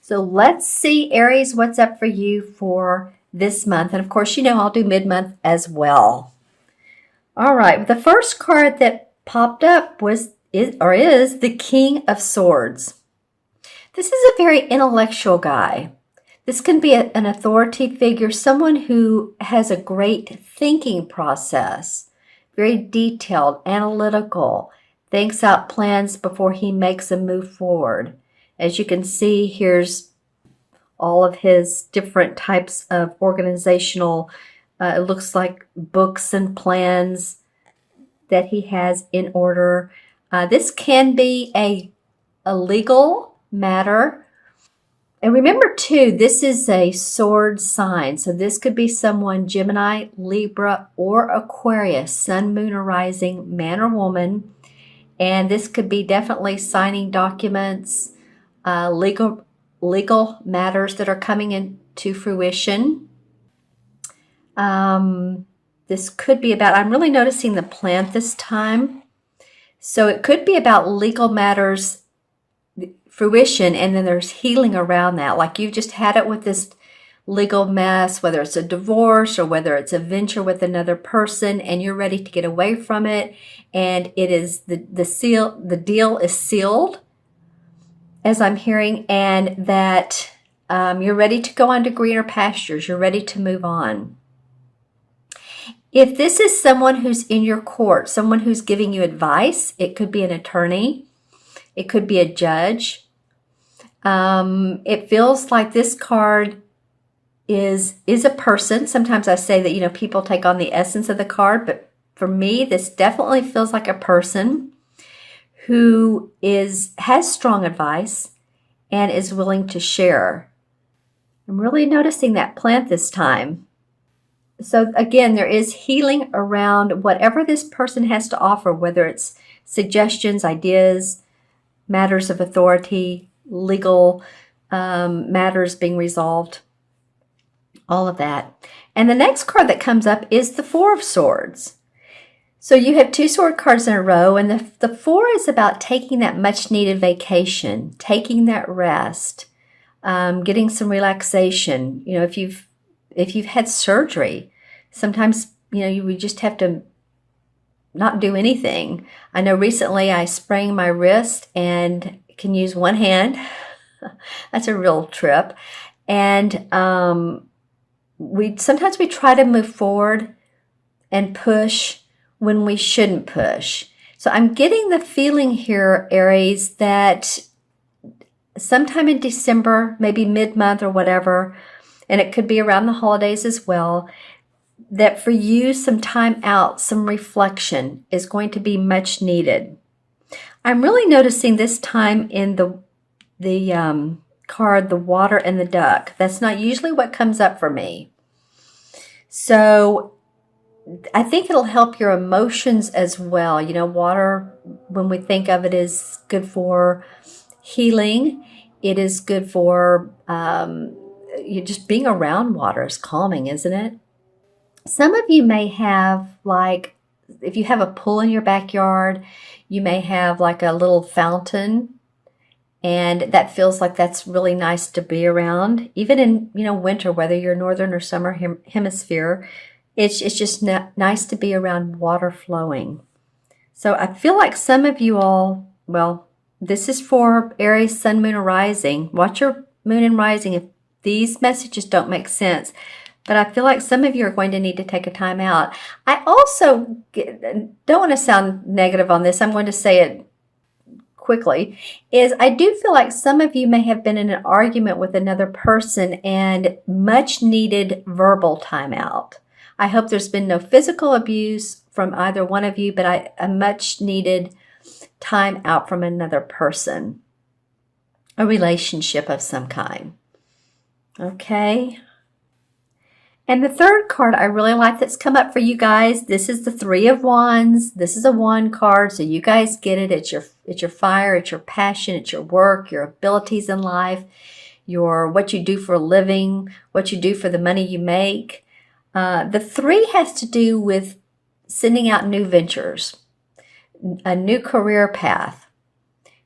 So let's see, Aries, what's up for you for this month. And of course, I'll do mid-month as well. All right, the first card that popped up is the King of Swords. This is a very intellectual guy. This can be an authority figure, someone who has a great thinking process, very detailed, analytical, thinks out plans before he makes a move forward. As you can see, here's all of his different types of organizational, it looks like books and plans that he has in order. This can be a legal matter. And remember too, this is a sword sign. So this could be someone Gemini, Libra, or Aquarius, sun, moon, or rising, man or woman. And this could be definitely signing documents, legal matters that are coming into fruition. This could be about, I'm really noticing the plant this time. So it could be about legal matters, fruition, and then there's healing around that. Like you've just had it with this legal mess, whether it's a divorce or whether it's a venture with another person, and you're ready to get away from it. And it is the deal is sealed, as I'm hearing, and that you're ready to go on to greener pastures. You're ready to move on. If this is someone who's in your court, someone who's giving you advice, it could be an attorney, it could be a judge. It feels like this card is a person. Sometimes I say that, people take on the essence of the card, but for me, this definitely feels like a person who has strong advice and is willing to share. I'm really noticing that plant this time. So again, there is healing around whatever this person has to offer, whether it's suggestions, ideas, matters of authority, legal matters being resolved, all of that. And the next card that comes up is the Four of Swords. So you have two sword cards in a row, and the four is about taking that much needed vacation, taking that rest, getting some relaxation. If you've had surgery, sometimes, you just have to not do anything. I know recently I sprained my wrist and can use one hand. That's a real trip. And sometimes we try to move forward and push when we shouldn't push. So I'm getting the feeling here, Aries, that sometime in December, maybe mid-month or whatever, and it could be around the holidays as well, that for you, some time out, some reflection is going to be much needed. I'm really noticing this time in the card, the water and the duck. That's not usually what comes up for me. So I think it'll help your emotions as well. Water, when we think of it, is good for healing. It is good for just being around water is calming, isn't it? Some of you may have, like, if you have a pool in your backyard, you may have like a little fountain, and that feels like that's really nice to be around. Even in, winter, whether you're northern or summer hemisphere, it's just nice to be around water flowing. So I feel like some of you all, well, this is for Aries, sun, moon, or rising. Watch your moon and rising if these messages don't make sense. But I feel like some of you are going to need to take a time out. I also don't want to sound negative on this. I'm going to say it quickly. I do feel like some of you may have been in an argument with another person and much needed verbal time out. I hope there's been no physical abuse from either one of you, but a much needed time out from another person. A relationship of some kind. Okay. And the third card I really like that's come up for you guys, this is the Three of Wands. This is a wand card, so you guys get it. It's your fire, it's your passion, it's your work, your abilities in life, what you do for a living, what you do for the money you make. The three has to do with sending out new ventures, a new career path.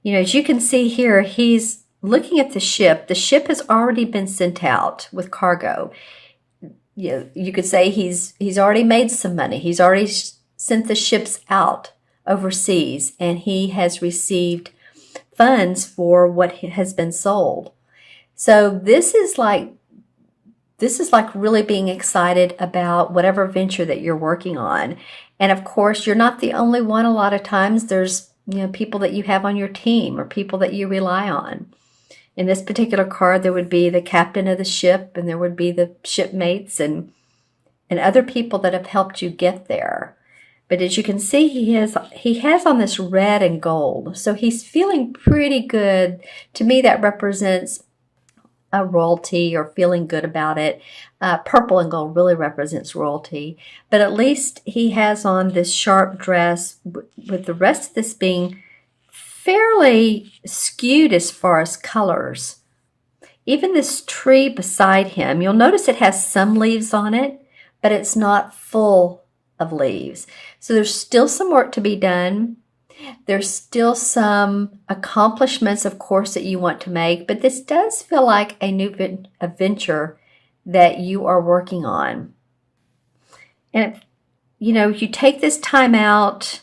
As you can see here, he's looking at the ship has already been sent out with cargo. You could say he's already made some money. He's already sent the ships out overseas, and he has received funds for what has been sold. So this is like really being excited about whatever venture that you're working on. And of course, you're not the only one. A lot of times there's, people that you have on your team or people that you rely on. In this particular card, there would be the captain of the ship, and there would be the shipmates and other people that have helped you get there. But as you can see, he has on this red and gold. So he's feeling pretty good. To me, that represents a royalty or feeling good about it. Purple and gold really represents royalty. But at least he has on this sharp dress, with the rest of this being fairly skewed as far as colors. Even this tree beside him, you'll notice it has some leaves on it, but it's not full of leaves. So there's still some work to be done. There's still some accomplishments, of course, that you want to make, but this does feel like a new adventure that you are working on. And, if you take this time out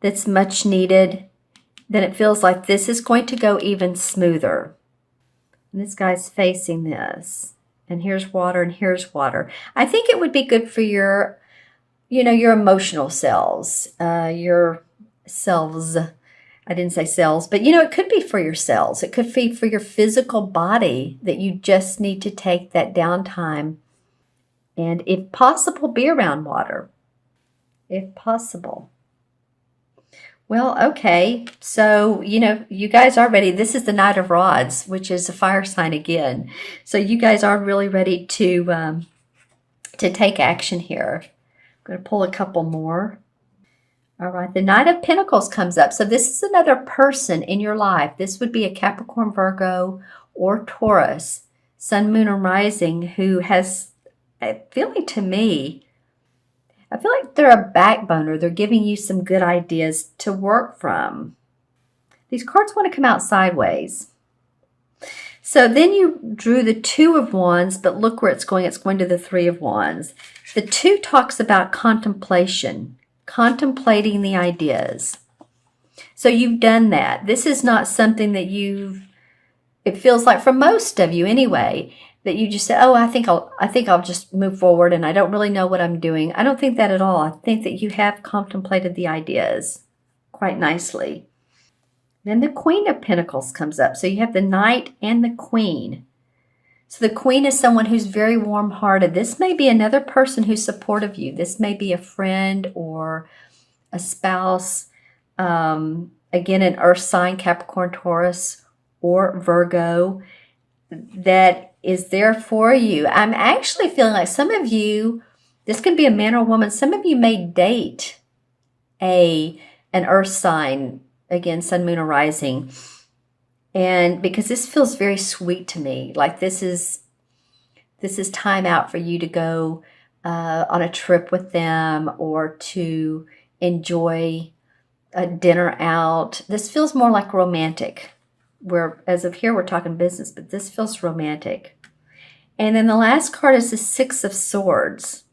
that's much needed, then it feels like this is going to go even smoother. And this guy's facing this. And here's water and here's water. I think it would be good for your emotional selves, your selves. I didn't say cells, but it could be for your cells. It could be for your physical body that you just need to take that downtime. And if possible, be around water. If possible. Well, okay. So, you guys are ready. This is the Knight of Rods, which is a fire sign again. So you guys are really ready to take action here. I'm going to pull a couple more. All right, the Knight of Pentacles comes up. So this is another person in your life. This would be a Capricorn, Virgo, or Taurus, Sun, Moon, and Rising, who has, I feel like they're a backboner. They're giving you some good ideas to work from. These cards want to come out sideways. So then you drew the Two of Wands, but look where it's going. It's going to the Three of Wands. The Two talks about contemplation, contemplating the ideas. So you've done that. This is not something that it feels like for most of you anyway, that you just say, oh, I think I'll just move forward and I don't really know what I'm doing. I don't think that at all. I think that you have contemplated the ideas quite nicely. Then the Queen of Pentacles comes up. So you have the Knight and the Queen. So the Queen is someone who's very warm-hearted. This may be another person who's supportive of you. This may be a friend or a spouse. Again, an earth sign, Capricorn, Taurus, or Virgo, that is there for you. I'm actually feeling like some of you, this could be a man or woman, some of you may date an earth sign, again, Sun, Moon, or Rising. And because this feels very sweet to me, like this is time out for you to go on a trip with them or to enjoy a dinner out. This feels more like romantic. Where as of here we're talking business, but this feels romantic. And then the last card is the Six of Swords.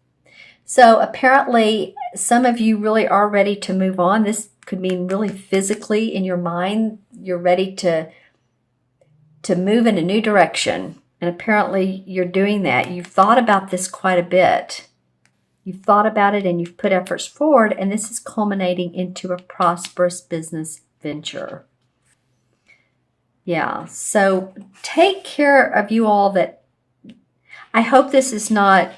So apparently some of you really are ready to move on. This could mean really physically in your mind. You're ready to move in a new direction. And apparently you're doing that. You've thought about this quite a bit. You've thought about it and you've put efforts forward, and this is culminating into a prosperous business venture. Yeah, so take care of you all. That I hope this is not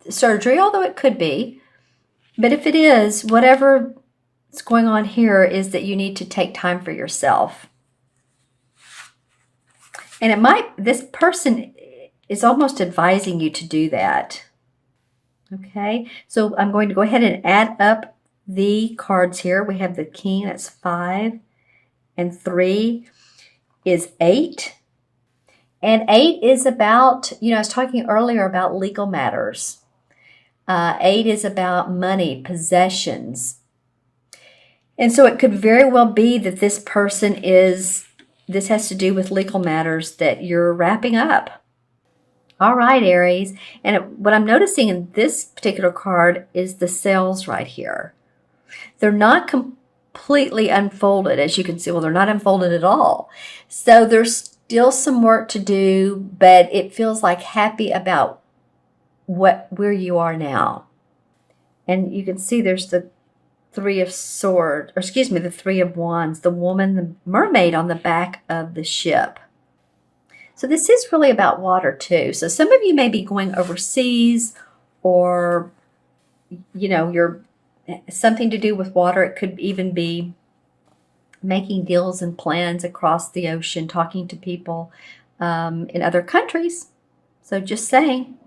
surgery, although it could be. But if it is, whatever is going on here is that you need to take time for yourself. And this person is almost advising you to do that. Okay, so I'm going to go ahead and add up the cards here. We have the King, that's 5, and 3 is 8. And 8 is about, I was talking earlier about legal matters. 8 is about money, possessions. And so it could very well be that this person is this has to do with legal matters that you're wrapping up. All right, Aries. And what I'm noticing in this particular card is the cells right here. They're not completely unfolded, as you can see. Well, they're not unfolded at all. So there's still some work to do, but it feels like happy about where you are now. And you can see there's the Three of Swords, or excuse me, the Three of Wands, the woman, the mermaid on the back of the ship. So this is really about water too. So some of you may be going overseas, or, you know, you're something to do with water. It could even be making deals and plans across the ocean, talking to people in other countries. So just saying.